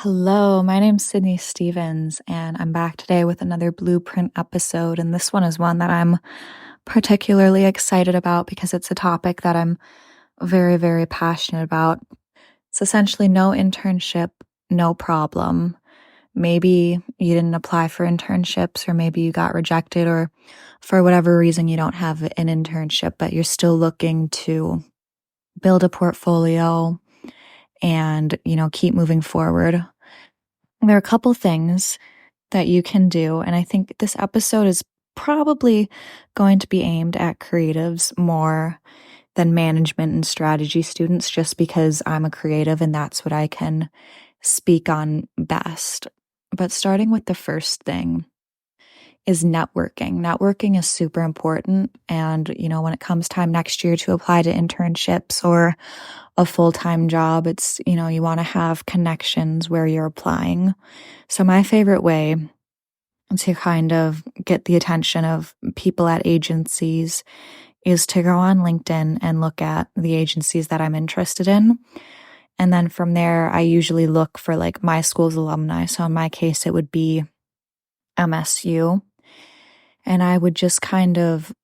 Hello, my name's Sydney Stevens, and I'm back today with another Blueprint episode. And this one is one that I'm particularly excited about because it's a topic that I'm very, very passionate about. It's essentially no internship, no problem. Maybe you didn't apply for internships, or maybe you got rejected, or for whatever reason you don't have an internship, but you're still looking to build a portfolio and, keep moving forward. There are a couple things that you can do, and I think this episode is probably going to be aimed at creatives more than management and strategy students, just because I'm a creative and that's what I can speak on best. But starting with the first thing is networking. Networking is super important. And, when it comes time next year to apply to internships or a full-time job, it's, you want to have connections where you're applying. So my favorite way to kind of get the attention of people at agencies is to go on LinkedIn and look at the agencies that I'm interested in. And then from there, I usually look for like my school's alumni. So in my case, it would be MSU. And I would just kind of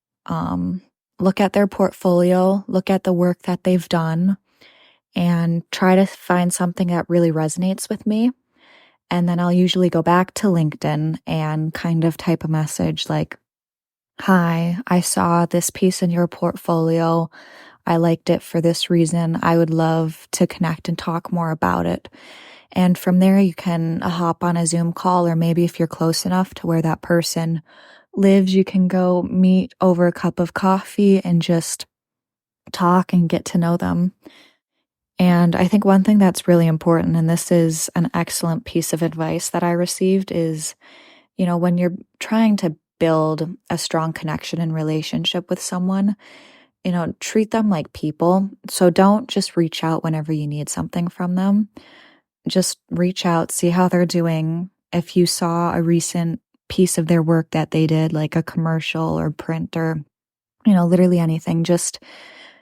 look at their portfolio, look at the work that they've done, and try to find something that really resonates with me. And then I'll usually go back to LinkedIn and kind of type a message like, "Hi, I saw this piece in your portfolio. I liked it for this reason. I would love to connect and talk more about it." And from there, you can hop on a Zoom call, or maybe if you're close enough to where that person lives, you can go meet over a cup of coffee and just talk and get to know them. And I think one thing that's really important, and this is an excellent piece of advice that I received, is, when you're trying to build a strong connection and relationship with someone, treat them like people. So don't just reach out whenever you need something from them. Just reach out, see how they're doing. If you saw a recent piece of their work that they did, like a commercial or print or, literally anything, just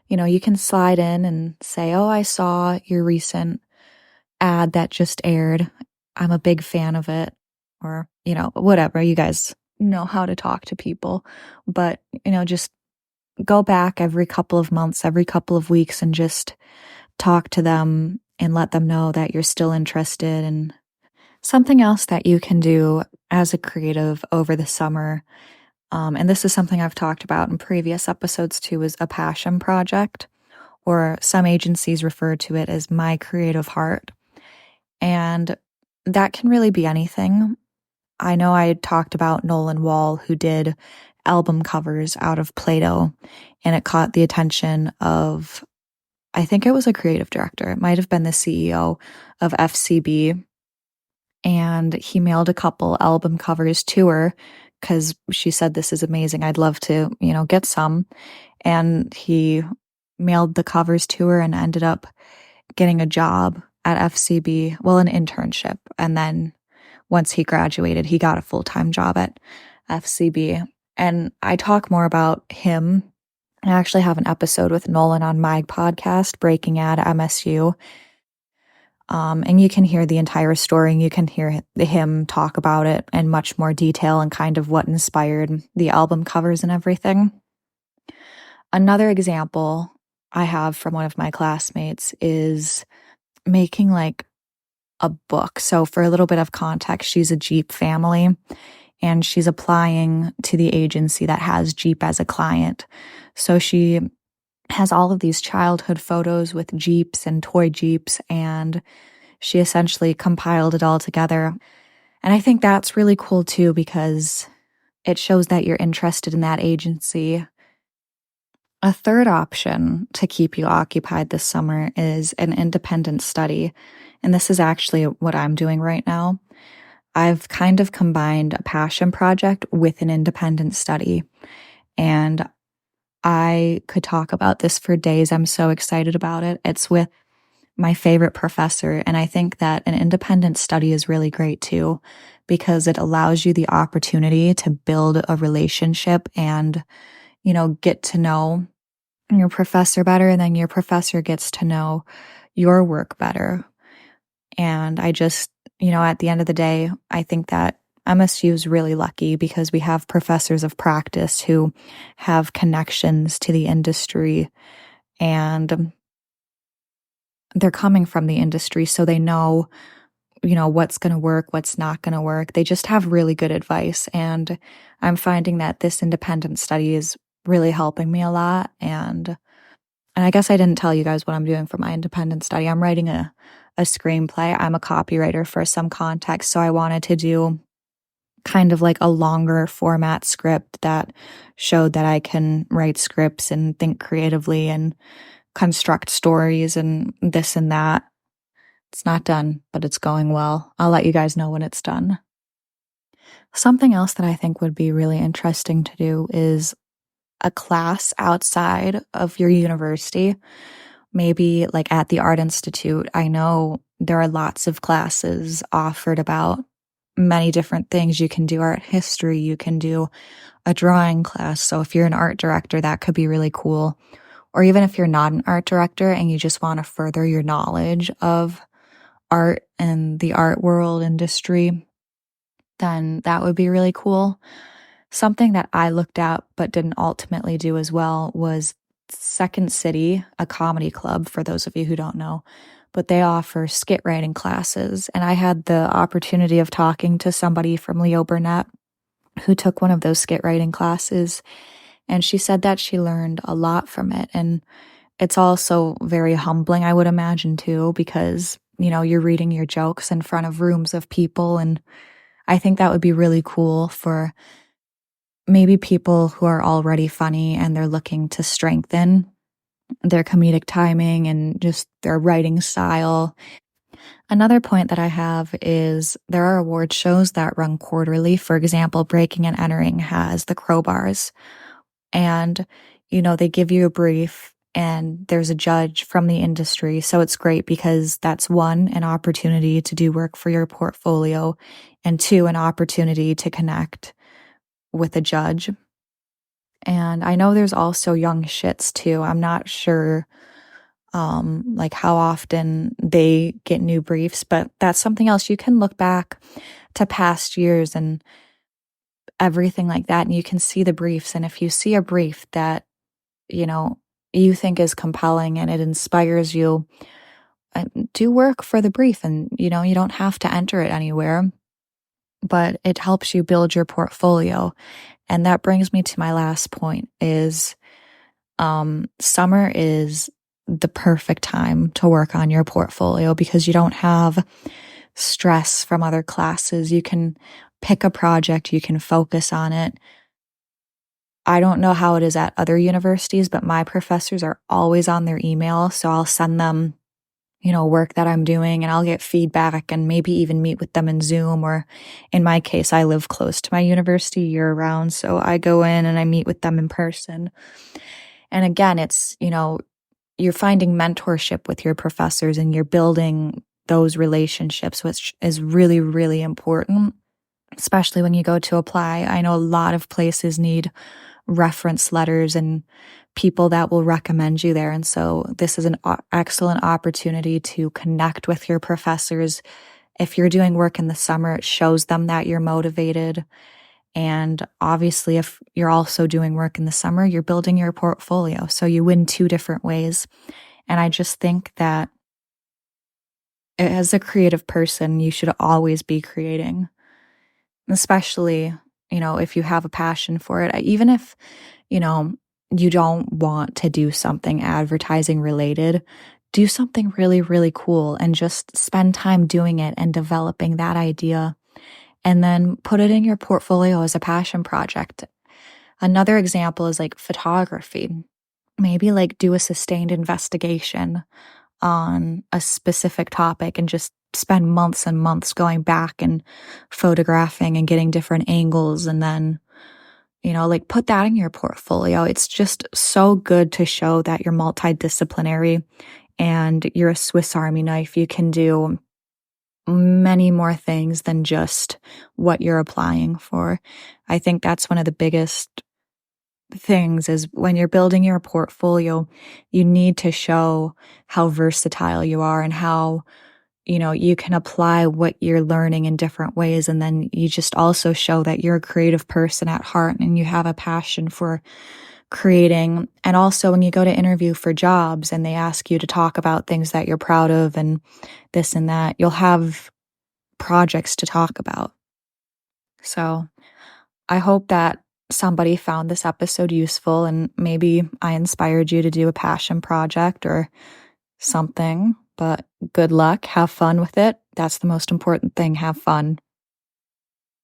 you can slide in and say, "Oh, I saw your recent ad that just aired. I'm a big fan of it." Or, whatever. You guys know how to talk to people. But, just go back every couple of months, every couple of weeks, and just talk to them and let them know that you're still interested. And something else that you can do as a creative over the summer, and this is something I've talked about in previous episodes too, is a passion project, or some agencies refer to it as my creative heart. And that can really be anything. I know I had talked about Nolan Wall, who did album covers out of Play-Doh, and it caught the attention of, I think it was a creative director. It might have been the CEO of FCB. And he mailed a couple album covers to her because she said, "This is amazing. I'd love to, get some." And he mailed the covers to her and ended up getting a job at FCB, well, an internship. And then once he graduated, he got a full-time job at FCB. And I talk more about him. I actually have an episode with Nolan on my podcast, Breaking Ad MSU. And you can hear the entire story, and you can hear him talk about it in much more detail and kind of what inspired the album covers and everything. Another example I have from one of my classmates is making like a book. So for a little bit of context, she's a Jeep family, and she's applying to the agency that has Jeep as a client. So she has all of these childhood photos with Jeeps and toy Jeeps, and she essentially compiled it all together. And I think that's really cool too, because it shows that you're interested in that agency. A third option to keep you occupied this summer is an independent study. And this is actually what I'm doing right now. I've kind of combined a passion project with an independent study. And I could talk about this for days. I'm so excited about it. It's with my favorite professor. And I think that an independent study is really great too, because it allows you the opportunity to build a relationship and, get to know your professor better. And then your professor gets to know your work better. And I just at the end of the day, I think that MSU is really lucky because we have professors of practice who have connections to the industry, and they're coming from the industry, so they know, what's going to work, what's not going to work. They just have really good advice. And I'm finding that this independent study is really helping me a lot. And I guess I didn't tell you guys what I'm doing for my independent study. I'm writing a screenplay. I'm a copywriter for some context. So I wanted to do kind of like a longer format script that showed that I can write scripts and think creatively and construct stories and this and that. It's not done, but it's going well. I'll let you guys know when it's done. Something else that I think would be really interesting to do is a class outside of your university, maybe like at the Art Institute. I know there are lots of classes offered about many different things. You can do art history, you can do a drawing class. So if you're an art director, that could be really cool. Or even if you're not an art director and you just want to further your knowledge of art and the art world industry, then that would be really cool. Something that I looked at but didn't ultimately do as well was Second City, a comedy club, for those of you who don't know, but they offer skit writing classes. And I had the opportunity of talking to somebody from Leo Burnett who took one of those skit writing classes. And she said that she learned a lot from it. And it's also very humbling, I would imagine, too, because, you're reading your jokes in front of rooms of people. And I think that would be really cool for maybe people who are already funny and they're looking to strengthen their comedic timing and just their writing style. Another point that I have is there are award shows that run quarterly. For example, Breaking and Entering has the Crowbars. And, they give you a brief and there's a judge from the industry. So it's great because that's one, an opportunity to do work for your portfolio, and two, an opportunity to connect with a judge. And I know there's also Young Shits too. I'm not sure like how often they get new briefs, but that's something else. You can look back to past years and everything like that, and you can see the briefs. And if you see a brief that, you think is compelling and it inspires you, do work for the brief. And, you don't have to enter it anywhere, but it helps you build your portfolio. And that brings me to my last point is summer is the perfect time to work on your portfolio because you don't have stress from other classes. You can pick a project, you can focus on it. I don't know how it is at other universities, but my professors are always on their email. So I'll send them, work that I'm doing and I'll get feedback and maybe even meet with them in Zoom. Or in my case, I live close to my university year round. So I go in and I meet with them in person. And again, it's, you're finding mentorship with your professors and you're building those relationships, which is really, really important, especially when you go to apply. I know a lot of places need reference letters and people that will recommend you there. And so this is an excellent opportunity to connect with your professors. If you're doing work in the summer, it shows them that you're motivated. And obviously, if you're also doing work in the summer, you're building your portfolio. So you win two different ways. And I just think that as a creative person, you should always be creating, especially, if you have a passion for it. Even if, you don't want to do something advertising related, do something really, really cool and just spend time doing it and developing that idea. And then put it in your portfolio as a passion project. Another example is like photography. Maybe like do a sustained investigation on a specific topic and just spend months and months going back and photographing and getting different angles. And then, like put that in your portfolio. It's just so good to show that you're multidisciplinary and you're a Swiss Army knife. You can do many more things than just what you're applying for. I think that's one of the biggest things is when you're building your portfolio, you need to show how versatile you are and how, you can apply what you're learning in different ways. And then you just also show that you're a creative person at heart and you have a passion for creating. And also, when you go to interview for jobs and they ask you to talk about things that you're proud of and this and that, you'll have projects to talk about. So I hope that somebody found this episode useful and maybe I inspired you to do a passion project or something. But good luck. Have fun with it. That's the most important thing. Have fun.